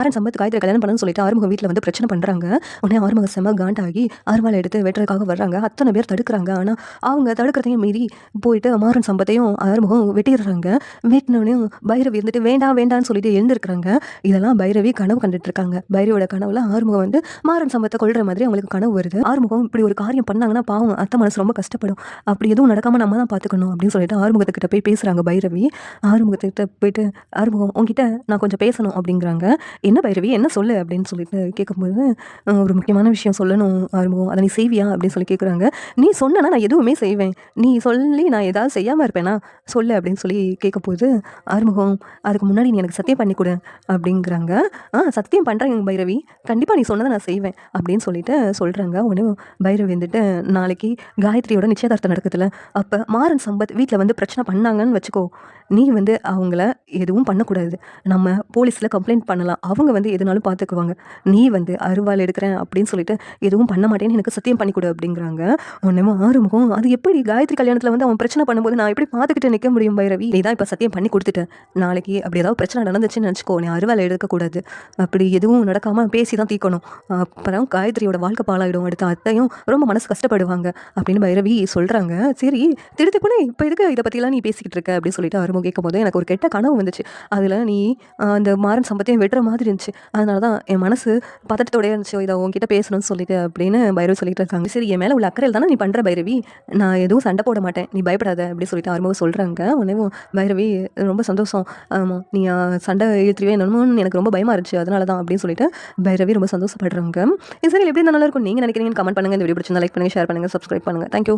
மாறன் சம்பத் காயத்ரி கல்யாணம் பண்ணணும்னு சொல்லிட்டு ஆறுமுகம் வீட்டில் வந்து பிரச்சனை பண்ணுறாங்க. உடனே ஆறுமுகம் செம காண்டாகி அருவாளை எடுத்து வெட்டுறதுக்காக வர்றாங்க. அத்தனை பேர் தடுக்கிறாங்க. ஆனால் அவங்க தடுக்கிறதையும் மீறி போயிட்டு மாறன் சம்பத்தையும் ஆறுமுகம் வெட்டிடுறாங்க. வெட்டினோடனையும் பைரவி இருந்துட்டு வேண்டாம் வேண்டான்னு சொல்லிட்டு எழுந்திருக்கிறாங்க. இதெல்லாம் பைரவி கனவு கண்டுட்டு இருக்காங்க. பைரவியோட கனவுல ஆறுமுகம் வந்து மாறன் சம்பத்தை கொள்ற மாதிரி அவங்களுக்கு கனவு வருது. ஆறுமுகம் இப்படி ஒரு காரியம் பண்ணாங்கன்னா பாவம் அத்தை மனசு ரொம்ப கஷ்டப்படும். அப்படி எதுவும் நடக்காம நம்ம தான் பார்த்துக்கணும் அப்படின்னு சொல்லிட்டு ஆறுமுகத்துக்கிட்ட போய் பேசுறாங்க பைரவி. ஆறுமுகத்துக்கிட்ட போயிட்டு ஆறுமுகம் உங்ககிட்ட நான் கொஞ்சம் பேசணும் அப்படிங்கிறாங்க. என்ன பைரவி என்ன சொல்லு அப்படின்னு சொல்லிட்டு கேட்கும்போது ஒரு முக்கியமான விஷயம் சொல்லணும் ஆறுமுகம், அதை நீ செய்வியா அப்படின்னு சொல்லி கேட்குறாங்க. நீ சொன்னா நான் எதுவுமே செய்வேன், நீ சொல்லி நான் ஏதாவது செய்யாமல் இருப்பேனா சொல்லு அப்படின்னு சொல்லி கேட்கும்போது ஆறுமுகம் அதுக்கு முன்னாடி நீ எனக்கு சத்தியம் பண்ணி கொடு அப்படிங்கிறாங்க. சத்தியம் பண்ணுறேங்க பைரவி, கண்டிப்பாக நீ சொன்னதை நான் செய்வேன் அப்படின்னு சொல்லிட்டு சொல்கிறாங்க. உடனே பைரவி வந்துட்டு நாளைக்கு காயத்ரியோட நிச்சயதார்த்தம் நடக்குதுல, அப்போ மாறன் சம்பத் வீட்டில் வந்து பிரச்சனை பண்ணாங்கன்னு வச்சுக்கோ, நீ வந்து அவங்கள எதுவும் பண்ணக்கூடாது, நம்ம போலீஸில் கம்ப்ளைண்ட் பண்ணலாம், அவங்க வந்து எதுனாலும் பார்த்துக்குவாங்க, நீ வந்து அருவாள் எடுக்கிறேன் அப்படின்னு சொல்லிட்டு எதுவும் பண்ண மாட்டேன்னு எனக்கு சத்தியம் பண்ணி கொடு அப்படிங்கிறாங்க. உடனே ஆறுமுகம் அது எப்படி காயத்ரி கல்யாணத்தில் வந்து அவன் பிரச்சனை பண்ணும்போது நான் எப்படி பார்த்துக்கிட்டு நிற்க முடியும் பைரவி, நீ தான் இப்போ சத்தியம் பண்ணி கொடுத்துட்டேன், நாளைக்கு அப்படி ஏதாவது பிரச்சனை நடந்துச்சுன்னு நினச்சிக்கோ, நீ அருவாள் எடுக்கக்கூடாது, அப்படி எதுவும் நடக்காமல் பேசி தான் தீர்க்கணும், அப்புறம் காயத்ரியோட வாழ்க்கை பாலாயிடும், அடுத்த அத்தையும் ரொம்ப மனசு கஷ்டப்படுவாங்க அப்படின்னு பைரவி சொல்கிறாங்க. சரி திருத்திப்புனே இப்போ எதுக்கு இதை பற்றிலாம் நீ பேசிக்கிட்டு இருக்க அப்படின்னு சொல்லிட்டு ஆறுமுகம் கேட்கும்போது எனக்கு ஒரு கெட்ட கனவு வந்துச்சு, அதில் நீ அந்த மாறன் சம்பத்தையும் வெட்டுற மாதிரி இருந்துச்சு, அதனால தான் என் மனசு பதட்டத்தோடய இருந்துச்சு, இதை உங்ககிட்ட பேசணும்னு சொல்லிட்டு அப்படின்னு பைரவி சொல்லிட்டு இருக்காங்க. சரி என் மேலே உள்ள அக்கறையில் தானே நீ பண்ணுற பைரவி, நான் எதுவும் சண்டை போட மாட்டேன், நீ பயப்படாத அப்படின்னு சொல்லிட்டு ஆறுமுகம் சொல்கிறாங்க. உடனே பைரவி ரொம்ப சந்தோஷம், ஆமாம் நீ சண்டை இழுத்துருவே என்னமோன்னு எனக்கு ரொம்ப பயமாக இருந்துச்சு, அதனால தான் அப்படின்னு சொல்லிட்டு பைரவி ரொம்ப சந்தோஷப்படுறாங்க. சரி எப்படி இருந்தால் நல்லா இருக்கும் நீங்கள் நினைக்கிறீங்கன்னு கமெண்ட் பண்ணுங்கள். இந்த வீடியோ பிடிச்சிருந்தா லைக் பண்ணுங்கள், ஷேர் பண்ணுங்கள், சப்ஸ்கிரைப் பண்ணுங்கள். தேங்க்யூ.